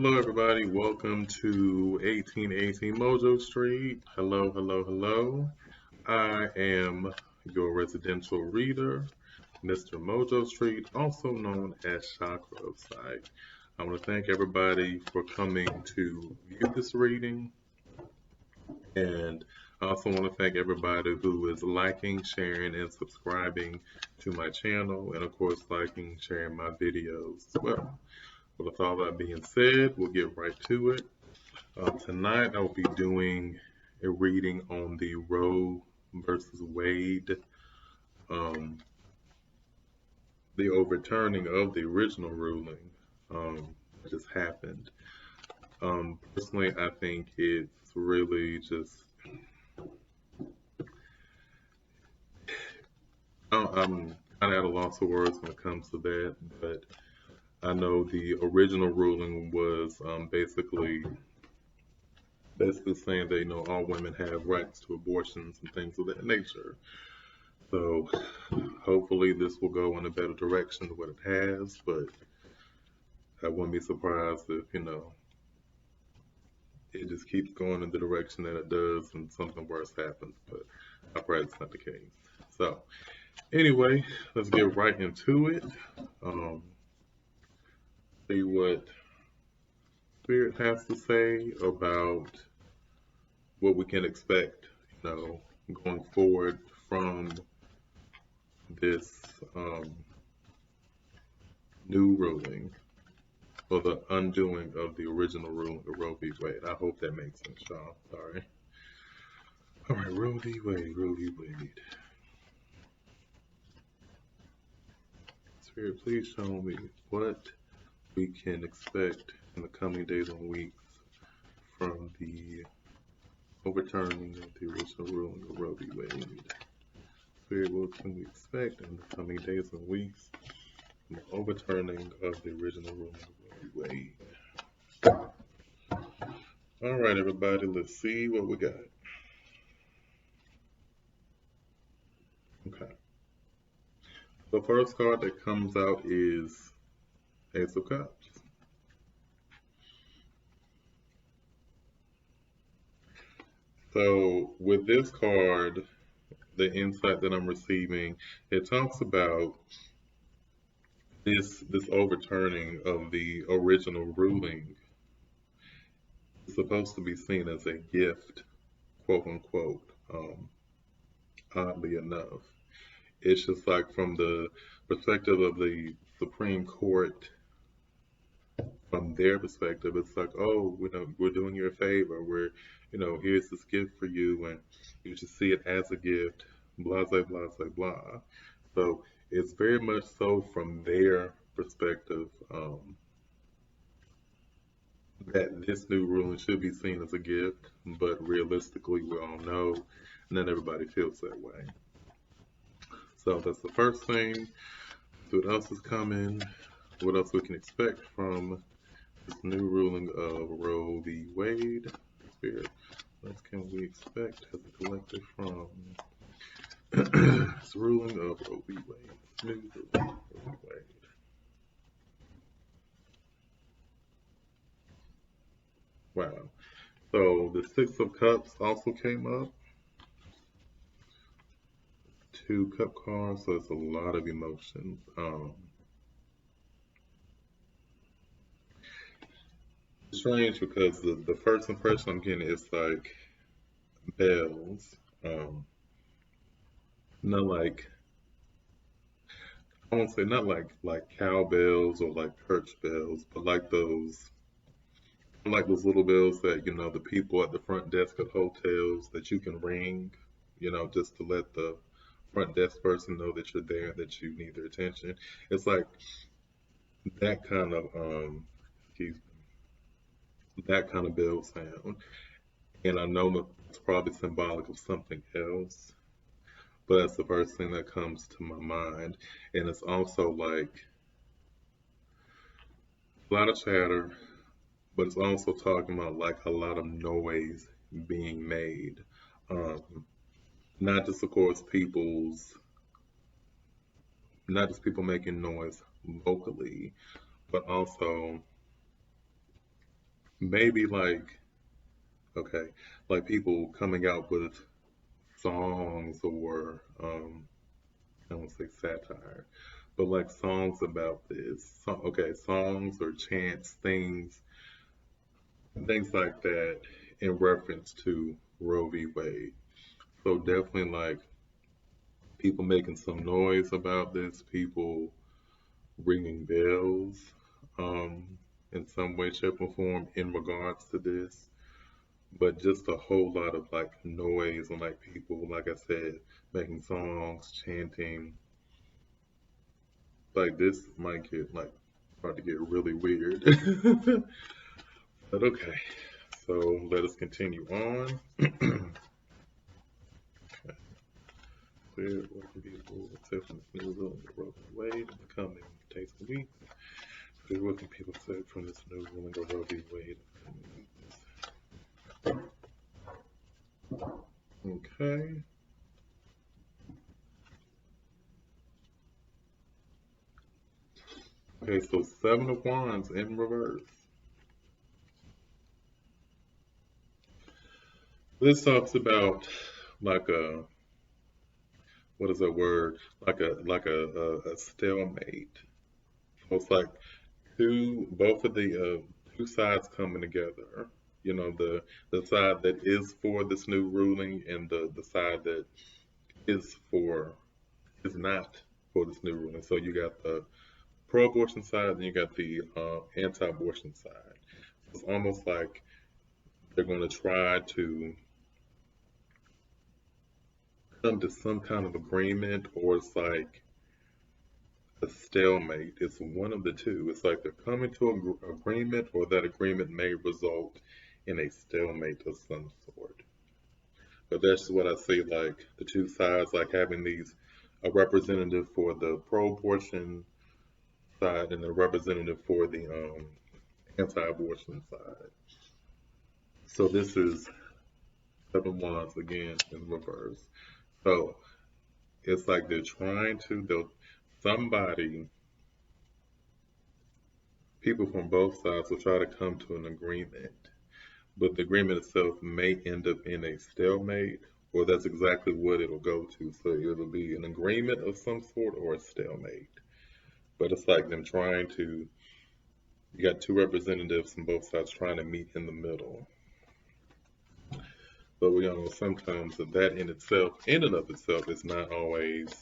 Hello, everybody. Welcome to 1818 Mojo Street. Hello, hello, hello. I am your residential reader, Mr. Mojo Street, also known as Chakra Site. I want to thank everybody for coming to view this reading, and I also want to thank everybody who is liking, sharing, and subscribing to my channel, and of course, liking, sharing my videos as well. With all that being said, we'll get right to it. Tonight I'll be doing a reading on the Roe versus Wade, um, the overturning of the original ruling that just happened. Personally, I think it's really just, I'm kind of at a loss of words when it comes to that, but I know the original ruling was basically saying that all women have rights to abortions and things of that nature. So hopefully this will go in a better direction than what it has, but I wouldn't be surprised if it just keeps going in the direction that it does and something worse happens. But I pray it's not the case. So anyway, let's get right into it. Um, See what Spirit has to say about what we can expect, going forward from this new ruling, or the undoing of the original ruling of Roe v. Wade. I hope that makes sense, y'all. Sorry. All right, Roe v. Wade, Roe v. Wade. Spirit, please show me what we can expect in the coming days and weeks from the overturning of the original ruling of Roe v. Wade. Spirit, what can we expect in the coming days and weeks from the overturning of the original ruling of Roe v. Wade? All right, everybody, let's see what we got. Okay. The first card that comes out is Ace of Cups. So with this card, the insight that I'm receiving, it talks about this overturning of the original ruling is supposed to be seen as a gift, quote unquote. Oddly enough, it's just like from the perspective of the Supreme Court. From their perspective, it's like, oh, we're doing you a favor. Here's this gift for you, and you should see it as a gift. Blah blah blah blah blah. So it's very much so from their perspective that this new ruling should be seen as a gift, but realistically, we all know not everybody feels that way. So that's the first thing. So what else is coming? What else we can expect from this new ruling of Roe v. Wade? Spirit, what can we expect as a collective from this ruling of Roe v. Wade? New ruling of Roe v. Wade. Wow. So the Six of Cups also came up. Two cup cards, so it's a lot of emotions. Strange because the first impression I'm getting is like bells. Not like, I won't say not like cowbells or like church bells, but like those little bells that the people at the front desk at hotels that you can ring, just to let the front desk person know that you're there, that you need their attention. It's like that kind of excuse me, that kind of bell sound. And I know it's probably symbolic of something else, but that's the first thing that comes to my mind. And it's also like a lot of chatter, but it's also talking about like a lot of noise being made. Um, not just, of course, not just people making noise vocally, but also maybe like, okay, like people coming out with songs or I won't say satire, but like songs about this. So, okay, songs or chants, things like that in reference to Roe v. Wade. So definitely like people making some noise about this, people ringing bells, um, in some way, shape, or form in regards to this. But just a whole lot of like noise and like people, like I said, making songs, chanting. Like this might get like start to get really weird. But okay, so let us continue on. Clear what can be able to say from this new rule in the Roe v. Wade in the coming days and weeks. Clear what can people say from this new ruling of Roe v. Wade in the coming weeks. Okay. Okay, so Seven of Wands in reverse. This talks about like a what is that word? Like a stalemate. So it's like both of the two sides coming together. You know, the side that is for this new ruling and the side that is for is not for this new ruling. So you got the pro-abortion side and you got the anti-abortion side. It's almost like they're going to try to come to some kind of agreement, or it's like a stalemate. It's one of the two. It's like they're coming to an agreement, or that agreement may result in a stalemate of some sort. But that's what I see, like the two sides, like having a representative for the pro-abortion side and a representative for the anti-abortion side. So this is seven wands again in reverse. So it's like somebody, people from both sides will try to come to an agreement, but the agreement itself may end up in a stalemate, or that's exactly what it'll go to. So it'll be an agreement of some sort or a stalemate. But it's like them you got two representatives from both sides trying to meet in the middle. But we all know sometimes that in and of itself, is not always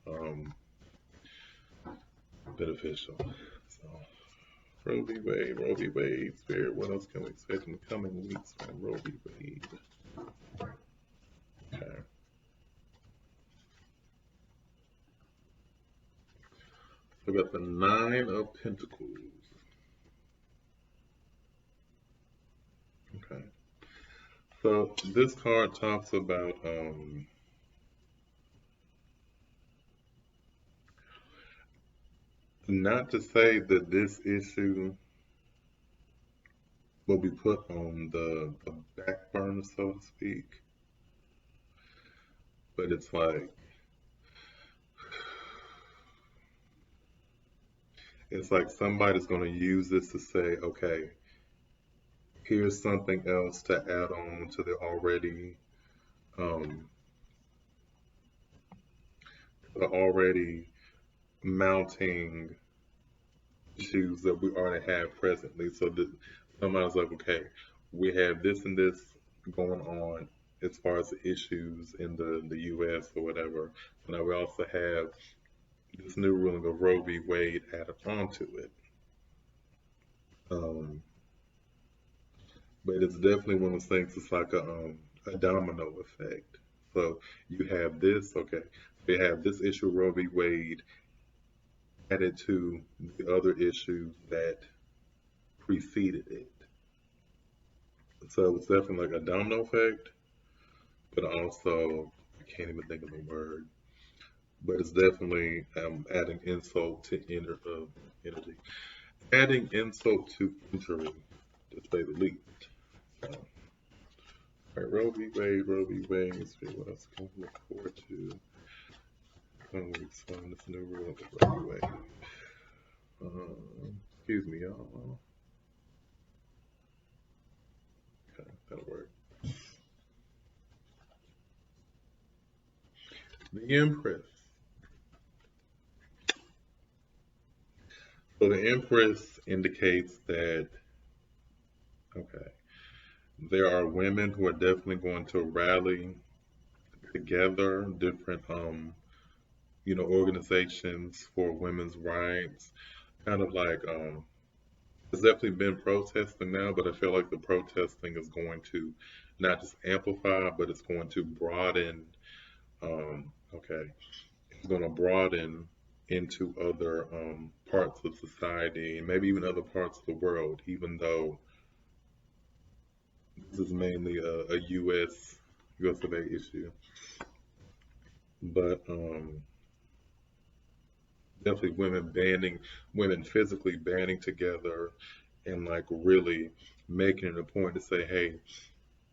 um, beneficial. So, Roe v. Wade, Spirit, what else can we expect in the coming weeks from Roe v. Wade? Okay. So we got the Nine of Pentacles. Okay. So this card talks about not to say that this issue will be put on the back burner, so to speak, but it's like somebody's going to use this to say, okay, here's something else to add on to um, the already mounting issues that we already have presently. So that somebody's like, okay, we have this and this going on as far as the issues in the U.S. or whatever. But now we also have this new ruling of Roe v. Wade added onto it. Um, but it's definitely one of those things. It's like a domino effect. So you have this, okay. They have this issue, Roe v. Wade, added to the other issues that preceded it. So it's definitely like a domino effect, but also I can't even think of the word. But it's definitely adding insult to energy, adding insult to injury, to say the least. So, all right, Roe v. Wade. Let's see what else can we look forward to. Weeks on this new rule of Roe v. Wade. Excuse me, y'all. The Empress. So the Empress indicates that, okay, there are women who are definitely going to rally together, different, organizations for women's rights. Kind of like, there's definitely been protesting now, but I feel like the protesting is going to not just amplify, but it's going to broaden. Okay, it's going to broaden into other parts of society, and maybe even other parts of the world, even though this is mainly a US of A issue. But definitely women physically banding together and like really making it a point to say, hey,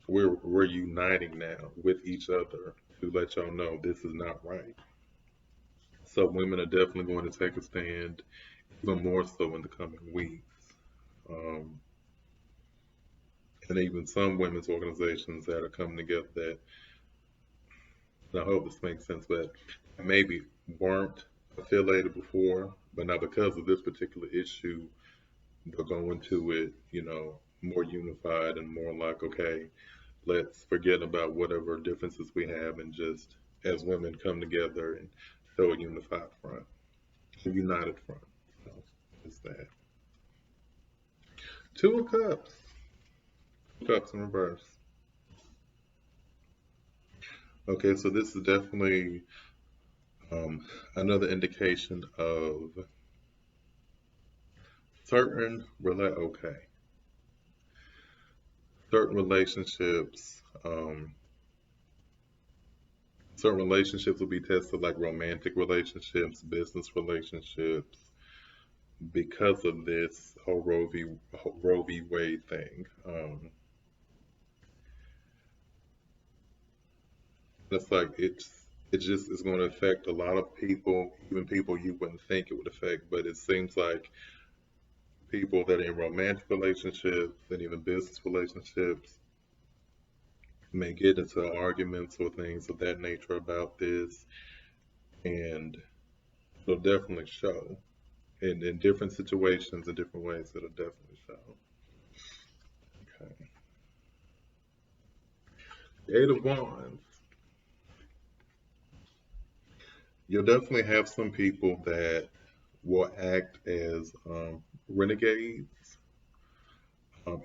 we're uniting now with each other to let y'all know this is not right. So women are definitely going to take a stand, even more so in the coming weeks. Um, and even some women's organizations that are coming together that, and I hope this makes sense, but maybe weren't affiliated before, but now because of this particular issue, they're going to it, more unified and more like, okay, let's forget about whatever differences we have and just as women come together and show a unified front, a united front. So it's that. Two of Cups. Cups in reverse. Okay, so this is definitely another indication of okay, certain relationships, certain relationships will be tested like romantic relationships, business relationships, because of this whole Roe v Wade thing. It's like it just is going to affect a lot of people, even people you wouldn't think it would affect. But it seems like people that are in romantic relationships and even business relationships may get into arguments or things of that nature about this, and it'll definitely show in different situations in different ways. It'll definitely show. Okay. Eight of Wands. You'll definitely have some people that will act as renegades,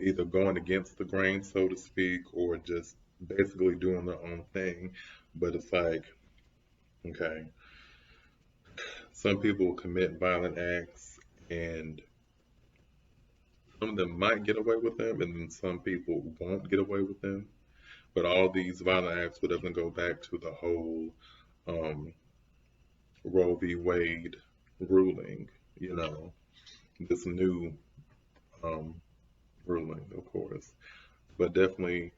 either going against the grain, so to speak, or just basically doing their own thing. But it's like, okay, some people commit violent acts, and some of them might get away with them, and then some people won't get away with them. But all these violent acts would definitely go back to the whole um, Roe v. Wade ruling, you know, this new um, ruling, of course. But definitely,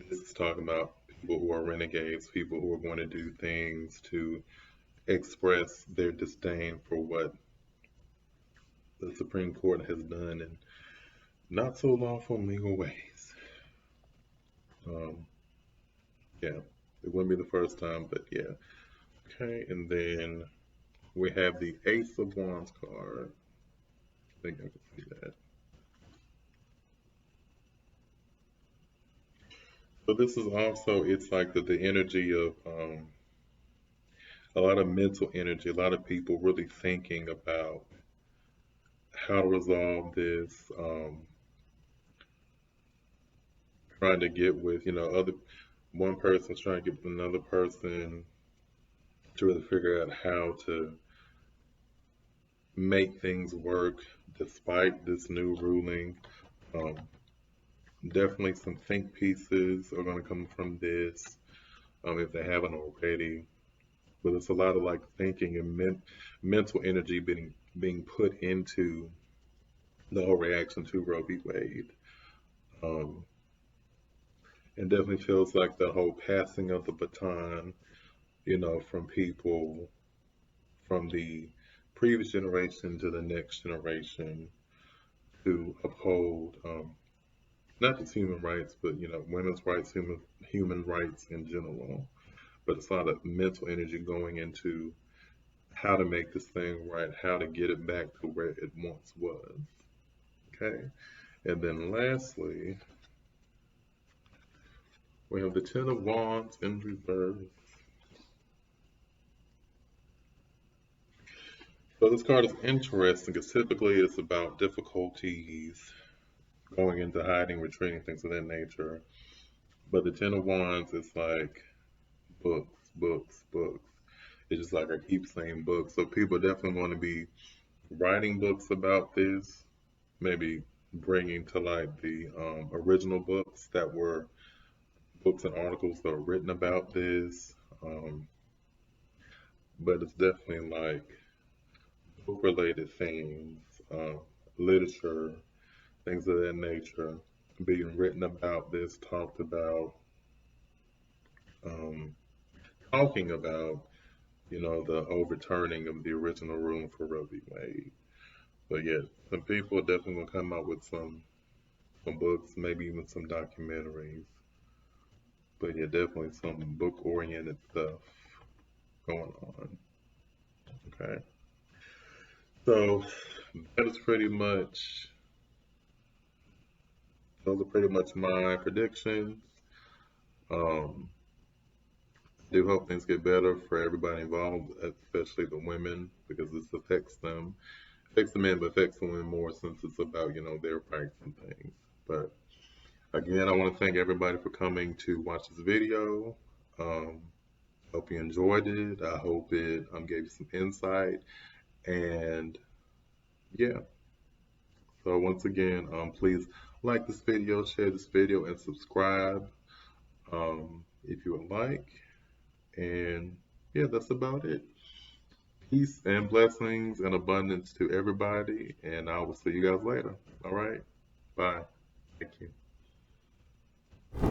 this is talking about people who are renegades, people who are going to do things to express their disdain for what the Supreme Court has done in not so lawful legal ways. Um, yeah, it wouldn't be the first time, but yeah. Okay, and then we have the Ace of Wands card. I think I can see that. So this is also, it's like the energy of a lot of mental energy, a lot of people really thinking about how to resolve this, trying to get with, one person's trying to get with another person to really figure out how to make things work despite this new ruling. Um, Definitely some think pieces are going to come from this, if they haven't already. But it's a lot of like thinking and mental energy being put into the whole reaction to Roe v. Wade. Um, it definitely feels like the whole passing of the baton, from people from the previous generation to the next generation to uphold not just human rights, but women's rights, human rights in general. but it's a lot of mental energy going into how to make this thing right, how to get it back to where it once was. Okay. And then lastly, we have the Ten of Wands in reverse. So this card is interesting because typically it's about difficulties going into hiding, retreating, things of that nature. But the Ten of Wands is like books, books, books. It's just like I keep saying books. So people definitely want to be writing books about this, maybe bringing to light the original books that were books and articles that were written about this. Um, but it's definitely like book related things, uh, literature, things of that nature being written about this, um, talking about, the overturning of the original ruling for Roe v. Wade. But yeah, some people are definitely gonna come out with some books, maybe even some documentaries. But yeah, definitely some book oriented stuff going on. Okay. So that is pretty much those are pretty much my predictions. Um, I do hope things get better for everybody involved, especially the women, because this affects them. Affects the men, but affects the women more since it's about, their rights and things. But again, I want to thank everybody for coming to watch this video. Um, hope you enjoyed it. I hope it gave you some insight. And yeah, so once again, please like this video, share this video, and subscribe if you would like. And yeah, that's about it. Peace and blessings and abundance to everybody. And I will see you guys later. All right. Bye. Thank you.